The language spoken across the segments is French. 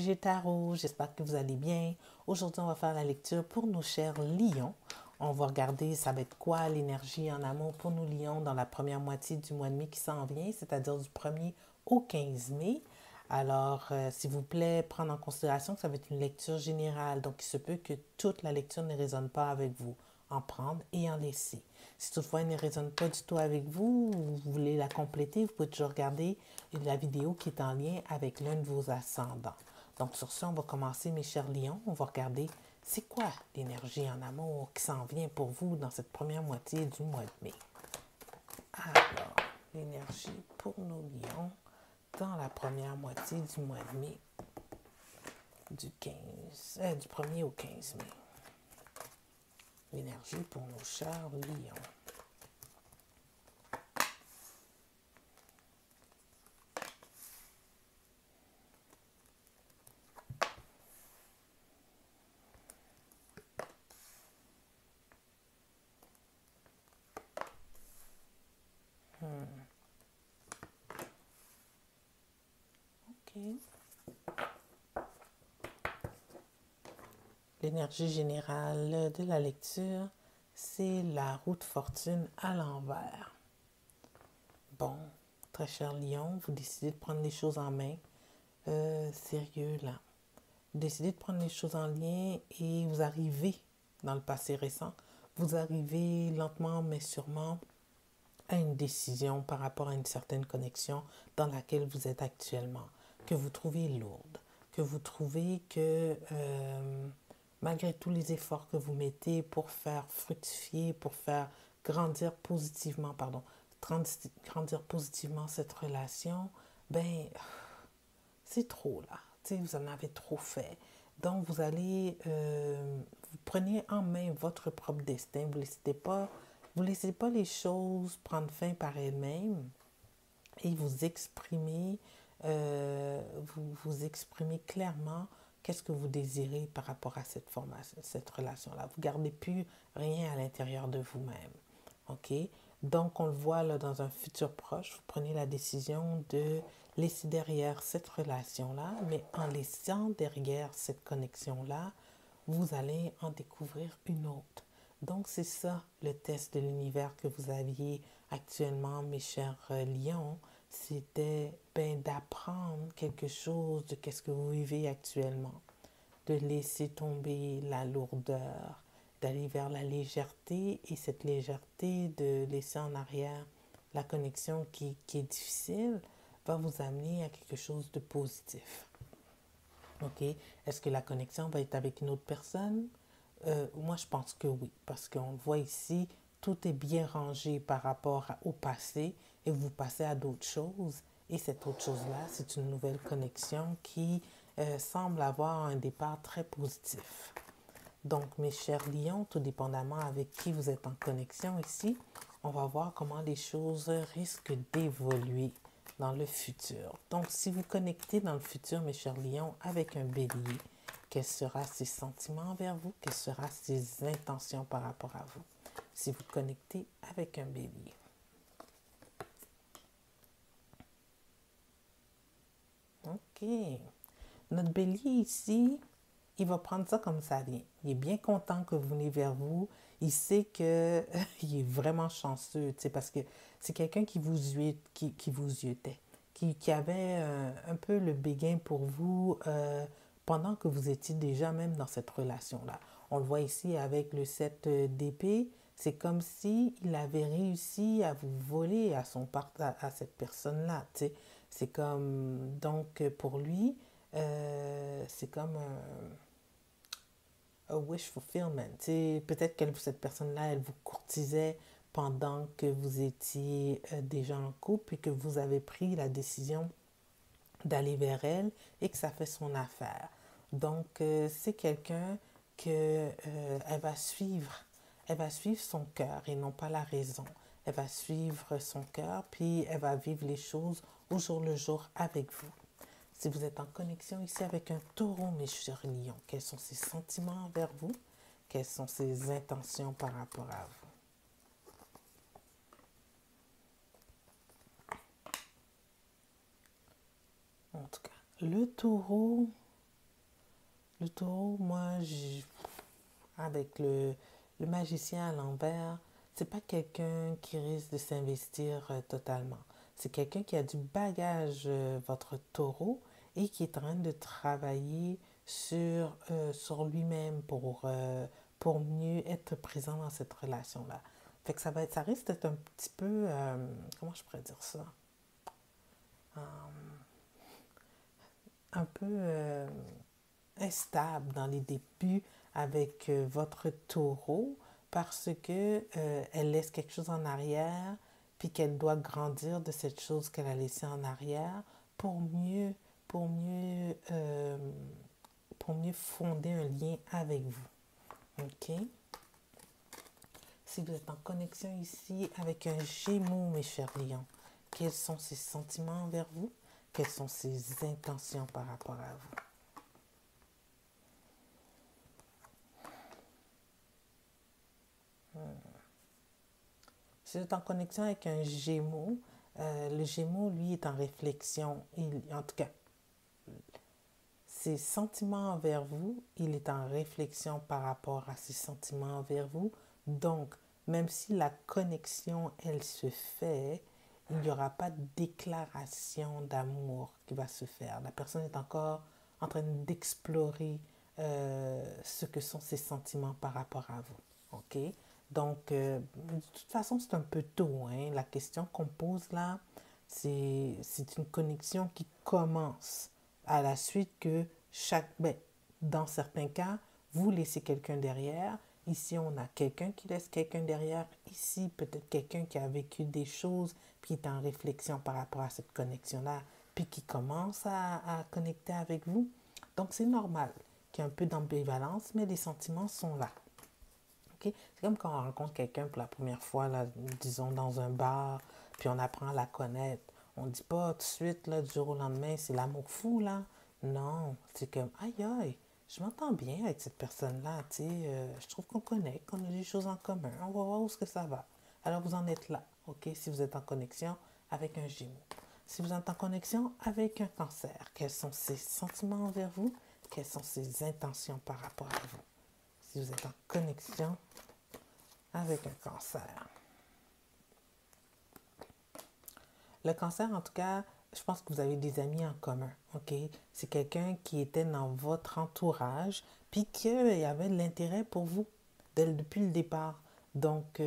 Léger Tarot, j'espère que vous allez bien. Aujourd'hui, on va faire la lecture pour nos chers lions. On va regarder ça va être quoi l'énergie en amour pour nos lions dans la première moitié du mois de mai qui s'en vient, c'est-à-dire du 1er au 15 mai. Alors, s'il vous plaît, prendre en considération que ça va être une lecture générale, donc il se peut que toute la lecture ne résonne pas avec vous. En prendre et en laisser. Si toutefois elle ne résonne pas du tout avec vous, ou vous voulez la compléter, vous pouvez toujours regarder la vidéo qui est en lien avec l'un de vos ascendants. Donc sur ce, on va commencer, mes chers lions. On va regarder c'est quoi l'énergie en amour qui s'en vient pour vous dans cette première moitié du mois de mai. Alors, l'énergie pour nos lions dans la première moitié du mois de mai du 1er au 15 mai. L'énergie pour nos chers lions. OK. L'énergie générale de la lecture, c'est la roue de fortune à l'envers. Bon, très cher lion, vous décidez de prendre les choses en main. Sérieux, là. Vous décidez de prendre les choses en lien et vous arrivez, dans le passé récent, vous arrivez lentement mais sûrement à une décision par rapport à une certaine connexion dans laquelle vous êtes actuellement, que vous trouvez lourde, que vous trouvez que malgré tous les efforts que vous mettez pour faire fructifier, pour faire grandir positivement, grandir positivement cette relation, ben, c'est trop là. Tu sais, vous en avez trop fait. Donc, vous allez, vous prenez en main votre propre destin. Vous laissez pas les choses prendre fin par elles-mêmes et vous exprimez, vous exprimez clairement qu'est-ce que vous désirez par rapport à cette relation-là. Vous ne gardez plus rien à l'intérieur de vous-même. OK? Donc, on le voit là dans un futur proche, vous prenez la décision de laisser derrière cette relation-là, mais en laissant derrière cette connexion-là, vous allez en découvrir une autre. Donc, c'est ça le test de l'univers que vous aviez actuellement, mes chers lions. C'était d'apprendre quelque chose de ce que vous vivez actuellement, de laisser tomber la lourdeur, d'aller vers la légèreté et cette légèreté de laisser en arrière la connexion qui est difficile va vous amener à quelque chose de positif. OK? Est-ce que la connexion va être avec une autre personne? Moi, je pense que oui, parce qu'on le voit ici, tout est bien rangé par rapport au passé et vous passez à d'autres choses. Et cette autre chose-là, c'est une nouvelle connexion qui semble avoir un départ très positif. Donc, mes chers lions, tout dépendamment avec qui vous êtes en connexion ici, on va voir comment les choses risquent d'évoluer dans le futur. Donc, si vous connectez dans le futur, mes chers lions, avec un bélier, quels seront ses sentiments envers vous? Quelles seront ses intentions par rapport à vous? Si vous connectez avec un bélier. OK. Notre bélier ici, il va prendre ça comme ça vient. Il est bien content que vous venez vers vous. Il sait qu'il est vraiment chanceux, parce que c'est quelqu'un qui vous yuetait, qui avait un peu le béguin pour vous pendant que vous étiez déjà même dans cette relation-là. On le voit ici avec le 7 d'épée. C'est comme si il avait réussi à vous voler à cette personne-là. C'est comme, donc pour lui, c'est comme un wish fulfillment. Peut-être que cette personne-là, elle vous courtisait pendant que vous étiez déjà en couple et que vous avez pris la décision d'aller vers elle et que ça fait son affaire. Donc, c'est quelqu'un que elle va suivre. Elle va suivre son cœur et non pas la raison. Elle va suivre son cœur, puis elle va vivre les choses au jour le jour avec vous. Si vous êtes en connexion ici avec un taureau, mes chers lions, quels sont ses sentiments envers vous? Quelles sont ses intentions par rapport à vous? En tout cas, le taureau, Le taureau, moi, avec le magicien à l'envers, c'est pas quelqu'un qui risque de s'investir totalement. C'est quelqu'un qui a du bagage, votre taureau, et qui est en train de travailler sur lui-même pour mieux être présent dans cette relation-là. Fait que ça risque d'être un petit peu, comment je pourrais dire ça? Euh, un peu instable dans les débuts avec votre taureau parce que elle laisse quelque chose en arrière puis qu'elle doit grandir de cette chose qu'elle a laissée en arrière pour mieux pour mieux euh, pour mieux fonder un lien avec vous. OK? Si vous êtes en connexion ici avec un Gémeaux, mes chers lions, quels sont ses sentiments envers vous? Quelles sont ses intentions par rapport à vous? Si vous êtes en connexion avec un Gémeaux, le Gémeaux, lui, est en réflexion. En tout cas, ses sentiments envers vous, il est en réflexion par rapport à ses sentiments envers vous. Donc, même si la connexion, elle se fait, il n'y aura pas de déclaration d'amour qui va se faire. La personne est encore en train d'explorer ce que sont ses sentiments par rapport à vous. OK? Donc, de toute façon, c'est un peu tôt. Hein? La question qu'on pose là, c'est une connexion qui commence à la suite que dans certains cas, vous laissez quelqu'un derrière. Ici, on a quelqu'un qui laisse quelqu'un derrière. Ici, peut-être quelqu'un qui a vécu des choses, puis qui est en réflexion par rapport à cette connexion-là, puis qui commence à connecter avec vous. Donc, c'est normal qu'il y ait un peu d'ambivalence, mais les sentiments sont là. Okay? C'est comme quand on rencontre quelqu'un pour la première fois, là, disons, dans un bar, puis on apprend à la connaître. On ne dit pas tout de suite, là, du jour au lendemain, c'est l'amour fou, là. Non, c'est comme, aïe, aïe, je m'entends bien avec cette personne-là, tu sais, je trouve qu'on connaît, qu'on a des choses en commun. On va voir où est-ce que ça va. Alors, vous en êtes là, OK, si vous êtes en connexion avec un Gémeaux. Si vous êtes en connexion avec un Cancer, quels sont ses sentiments envers vous? Quelles sont ses intentions par rapport à vous? Si vous êtes en connexion avec un Cancer. Le Cancer, en tout cas, je pense que vous avez des amis en commun, OK? C'est quelqu'un qui était dans votre entourage, puis qu'il y avait de l'intérêt pour vous depuis le départ. Donc,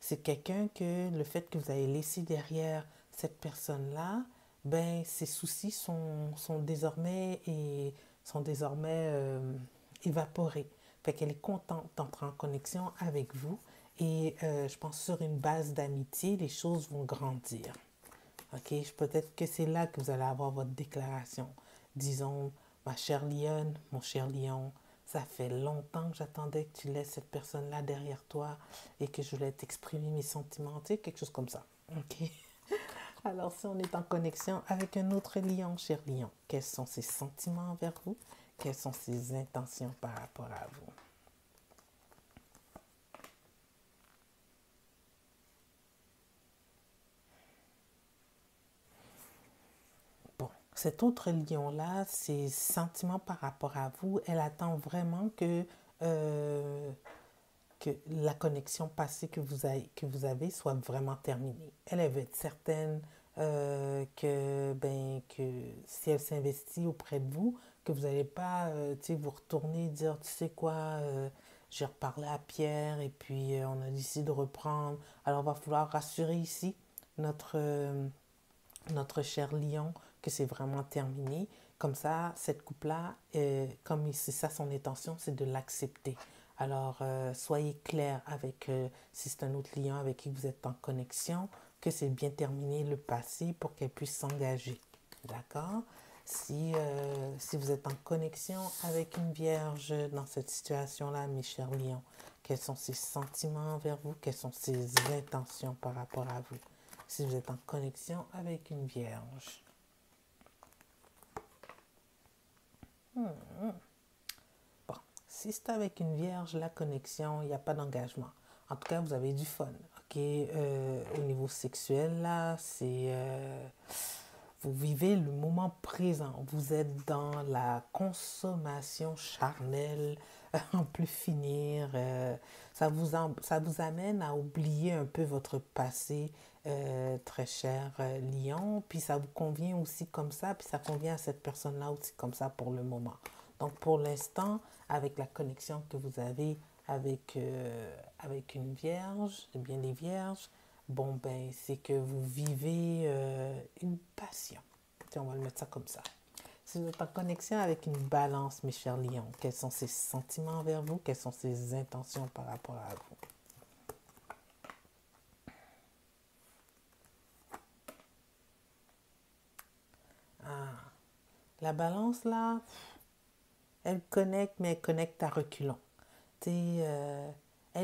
c'est quelqu'un que le fait que vous avez laissé derrière cette personne-là, ben, ses soucis sont désormais évaporés. Fait qu'elle est contente d'entrer en connexion avec vous. Et je pense sur une base d'amitié, les choses vont grandir. OK? Peut-être que c'est là que vous allez avoir votre déclaration. Disons, ma chère Lionne, mon cher Lion, ça fait longtemps que j'attendais que tu laisses cette personne-là derrière toi et que je voulais t'exprimer mes sentiments. Tu sais, quelque chose comme ça. OK? Alors, si on est en connexion avec un autre lion, cher lion, quels sont ses sentiments envers vous? Quelles sont ses intentions par rapport à vous? Bon, cet autre lion-là, ses sentiments par rapport à vous, elle attend vraiment que la connexion passée que vous avez soit vraiment terminée. Elle veut être certaine que si elle s'investit auprès de vous, que vous n'allez pas vous retourner et dire, tu sais quoi, j'ai reparlé à Pierre et puis on a décidé de reprendre. Alors, il va falloir rassurer ici notre, notre cher lion que c'est vraiment terminé. Comme ça, cette couple-là, comme c'est ça son intention, c'est de l'accepter. Alors, soyez clair avec, si c'est un autre lion avec qui vous êtes en connexion, que c'est bien terminé le passé pour qu'elle puisse s'engager. D'accord? Si vous êtes en connexion avec une vierge dans cette situation-là, mes chers lions, quels sont ses sentiments envers vous? Quelles sont ses intentions par rapport à vous? Si vous êtes en connexion avec une vierge. Bon, si c'est avec une vierge, la connexion, il n'y a pas d'engagement. En tout cas, vous avez du fun. OK? Au niveau sexuel, là, Vous vivez le moment présent. Vous êtes dans la consommation charnelle, en plus finir. Ça vous amène à oublier un peu votre passé, très cher Lion. Puis ça vous convient aussi comme ça. Puis ça convient à cette personne-là aussi comme ça pour le moment. Donc pour l'instant, avec la connexion que vous avez avec une vierge, eh bien les vierges, bon ben c'est que vous vivez une passion. On va le mettre ça comme ça. Si vous êtes en connexion avec une balance, mes chers lions, quels sont ses sentiments envers vous? Quelles sont ses intentions par rapport à vous? Ah, la balance là, elle connecte, mais elle connecte à reculons. Elle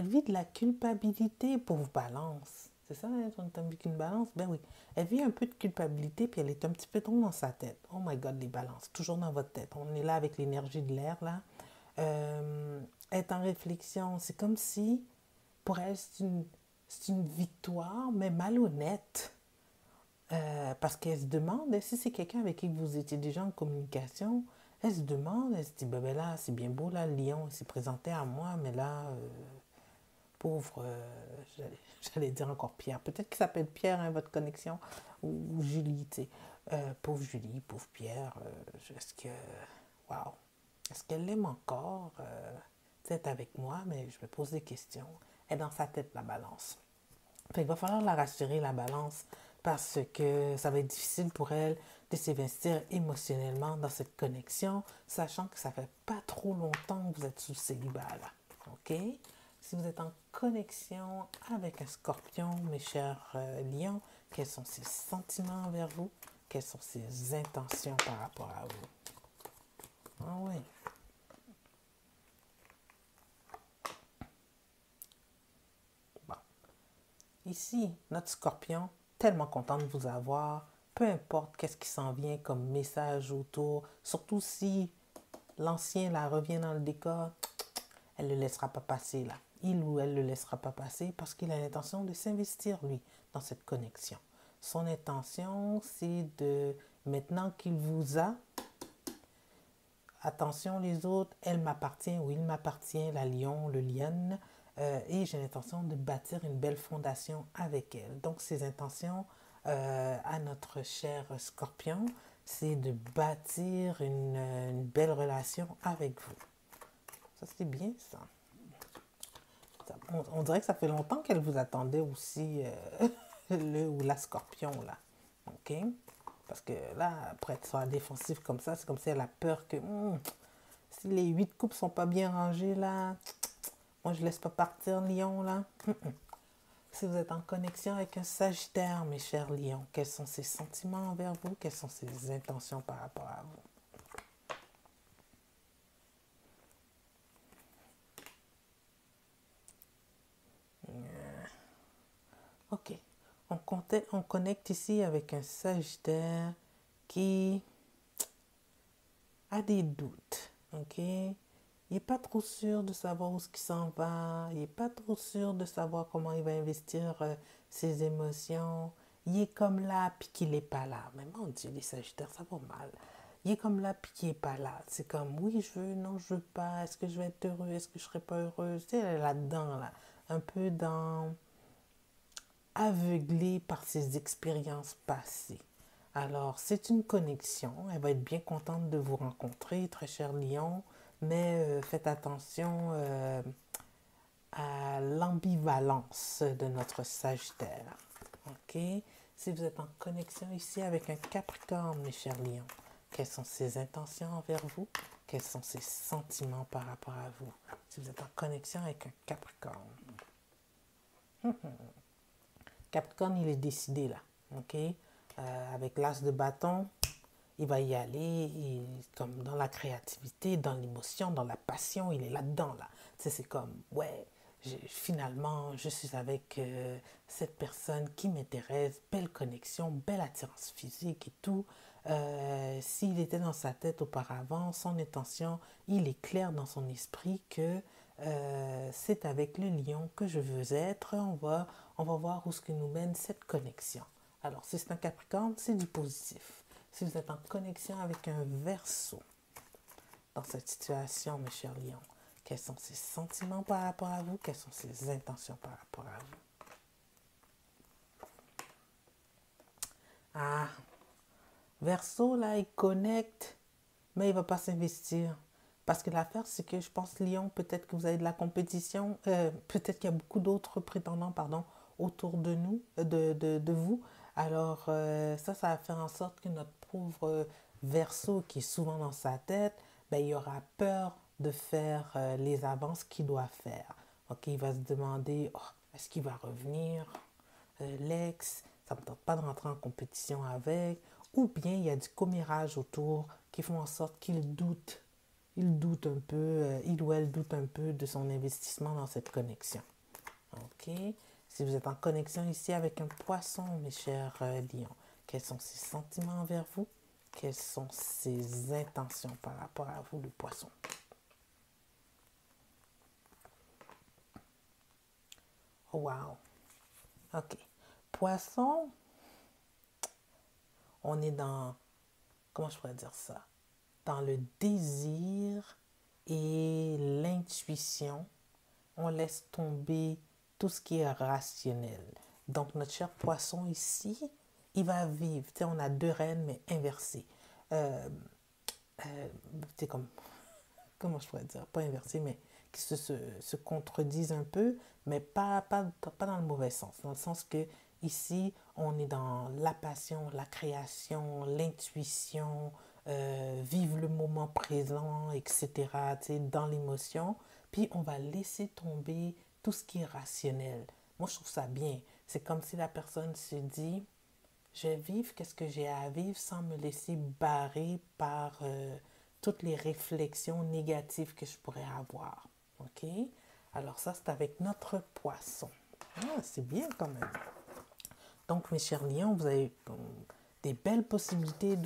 vit de la culpabilité pour vous balance. C'est ça, hein, on t'a vu qu'une balance? Ben oui. Elle vit un peu de culpabilité, puis elle est un petit peu trop dans sa tête. Oh my God, les balances, toujours dans votre tête. On est là avec l'énergie de l'air, là. Être en réflexion, c'est comme si, pour elle, c'est une victoire, mais malhonnête. Parce qu'elle se demande, si c'est quelqu'un avec qui vous étiez déjà en communication, elle se demande, elle se dit, ben là, c'est bien beau, là, le lion s'est présenté à moi, mais là, pauvre, j'allais dire encore Pierre. Peut-être qu'il s'appelle Pierre, hein, votre connexion, ou Julie, tu sais. Pauvre Julie, pauvre Pierre, est-ce que, waouh, est-ce qu'elle l'aime encore? Peut-être avec moi, mais je me pose des questions. Elle est dans sa tête, la balance. Fait il va falloir la rassurer, la balance, parce que ça va être difficile pour elle de s'investir émotionnellement dans cette connexion, sachant que ça fait pas trop longtemps que vous êtes sous célibat, là. OK? Si vous êtes en connexion avec un scorpion, mes chers lions, quels sont ses sentiments envers vous? Quelles sont ses intentions par rapport à vous? Ah oui. Bon. Ici, notre scorpion, tellement content de vous avoir, peu importe qu'est-ce qui s'en vient comme message autour, surtout si l'ancien la revient dans le décor, elle ne le laissera pas passer là. Il ou elle ne le laissera pas passer parce qu'il a l'intention de s'investir, lui, dans cette connexion. Son intention, c'est de, maintenant qu'il vous a, attention les autres, elle m'appartient ou il m'appartient, la lion, le lion, et j'ai l'intention de bâtir une belle fondation avec elle. Donc ses intentions à notre cher scorpion, c'est de bâtir une belle relation avec vous. Ça c'est bien ça. On dirait que ça fait longtemps qu'elle vous attendait aussi, le ou la scorpion là. OK? Parce que là, après être sur la défensive comme ça, c'est comme si elle a peur que si les 8 coupes sont pas bien rangées là, moi je laisse pas partir Lion là. Si vous êtes en connexion avec un Sagittaire, mes chers lions, quels sont ses sentiments envers vous? Quelles sont ses intentions par rapport à vous? OK. On connecte ici avec un Sagittaire qui a des doutes. OK? Il n'est pas trop sûr de savoir où ce qui s'en va. Il n'est pas trop sûr de savoir comment il va investir ses émotions. Il est comme là, puis qu'il n'est pas là. Mais mon Dieu, les Sagittaires, ça va mal. Il est comme là, puis qu'il n'est pas là. C'est comme, oui, je veux, non, je veux pas. Est-ce que je vais être heureux? Est-ce que je serai pas heureuse? Tu sais, elle est là-dedans, là. Un peu dans aveuglée par ses expériences passées. Alors, c'est une connexion. Elle va être bien contente de vous rencontrer, très cher Lion, mais faites attention à l'ambivalence de notre Sagittaire. OK? Si vous êtes en connexion ici avec un Capricorne, mes chers lions, quelles sont ses intentions envers vous? Quels sont ses sentiments par rapport à vous? Si vous êtes en connexion avec un Capricorne. Capricorne, il est décidé là. OK? Avec l'as de bâton, il va y aller, comme dans la créativité, dans l'émotion, dans la passion, il est là-dedans, là. Tu sais, c'est comme, ouais, finalement, je suis avec cette personne qui m'intéresse, belle connexion, belle attirance physique et tout. S'il était dans sa tête auparavant, son intention, il est clair dans son esprit que c'est avec le lion que je veux être. On va voir où ce que nous mène cette connexion. Alors, si c'est un Capricorne, c'est du positif. si vous êtes en connexion avec un Verseau dans cette situation, mes chers lions, quels sont ses sentiments par rapport à vous? Quelles sont ses intentions par rapport à vous? Ah, Verseau, là, il connecte, mais il ne va pas s'investir. Parce que l'affaire, c'est que je pense, Lion, peut-être que vous avez de la compétition, peut-être qu'il y a beaucoup d'autres prétendants, pardon, autour de nous, de vous. Alors, ça va faire en sorte que notre pauvre Verseau, qui est souvent dans sa tête, ben, il aura peur de faire les avances qu'il doit faire. Ok, il va se demander, oh, est-ce qu'il va revenir? L'ex, ça ne me tente pas de rentrer en compétition avec, ou bien il y a du commérage autour qui font en sorte qu'il doute. Il doute un peu, il ou elle doute un peu de son investissement dans cette connexion. OK? Si vous êtes en connexion ici avec un poisson, mes chers lions, quels sont ses sentiments envers vous? Quelles sont ses intentions par rapport à vous, le poisson? Oh, wow! OK. Poisson, on est dans, comment je pourrais dire ça? Dans le désir et l'intuition. On laisse tomber tout ce qui est rationnel. Donc, notre cher poisson ici, il va vivre. Tu sais, on a deux reines, mais inversées. Tu sais, comment je pourrais dire? Pas inversées, mais qui se contredisent un peu, mais pas dans le mauvais sens. Dans le sens que ici, on est dans la passion, la création, l'intuition, vivre le moment présent, etc., tu sais, dans l'émotion. Puis, on va laisser tomber tout ce qui est rationnel. Moi, je trouve ça bien. C'est comme si la personne se dit, je vais vivre qu'est-ce que j'ai à vivre sans me laisser barrer par toutes les réflexions négatives que je pourrais avoir. OK? Alors ça, c'est avec notre poisson. Ah, c'est bien quand même. Donc, mes chers lions, vous avez des belles possibilités,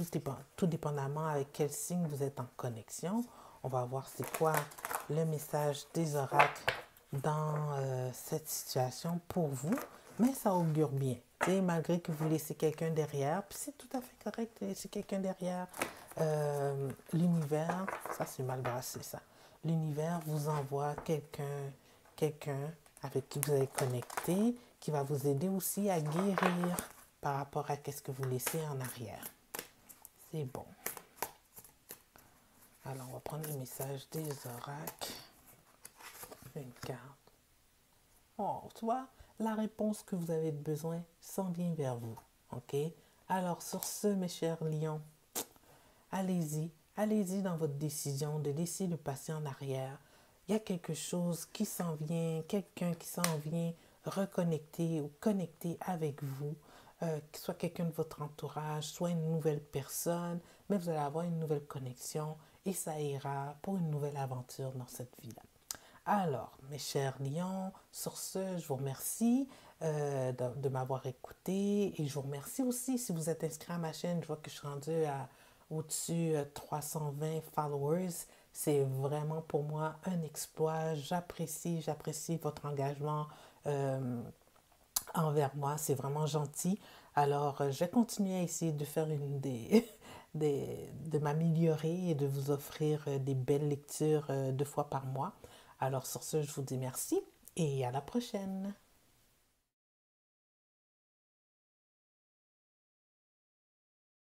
tout dépendamment avec quel signe vous êtes en connexion. On va voir c'est quoi le message des oracles dans cette situation pour vous. Mais ça augure bien. T'sais, malgré que vous laissez quelqu'un derrière, puis c'est tout à fait correct de laisser quelqu'un derrière, l'univers, ça c'est mal brassé ça, l'univers vous envoie quelqu'un avec qui vous allez connecter, qui va vous aider aussi à guérir par rapport à ce que vous laissez en arrière. C'est bon. Alors, on va prendre le message des oracles. Une carte. Oh, tu vois, la réponse que vous avez besoin s'en vient vers vous. OK? Alors, sur ce, mes chers lions, allez-y. Allez-y dans votre décision de laisser le passé en arrière. Il y a quelque chose qui s'en vient, quelqu'un qui s'en vient reconnecter ou connecter avec vous, soit quelqu'un de votre entourage, soit une nouvelle personne, mais vous allez avoir une nouvelle connexion et ça ira pour une nouvelle aventure dans cette vie-là. Alors, mes chers lions, sur ce, je vous remercie de m'avoir écouté et je vous remercie aussi si vous êtes inscrit à ma chaîne. Je vois que je suis rendue au-dessus de 320 followers. C'est vraiment pour moi un exploit. J'apprécie votre engagement envers moi. C'est vraiment gentil. Alors, je vais continuer à essayer de faire de m'améliorer et de vous offrir des belles lectures 2 fois par mois. Alors sur ce, je vous dis merci et à la prochaine.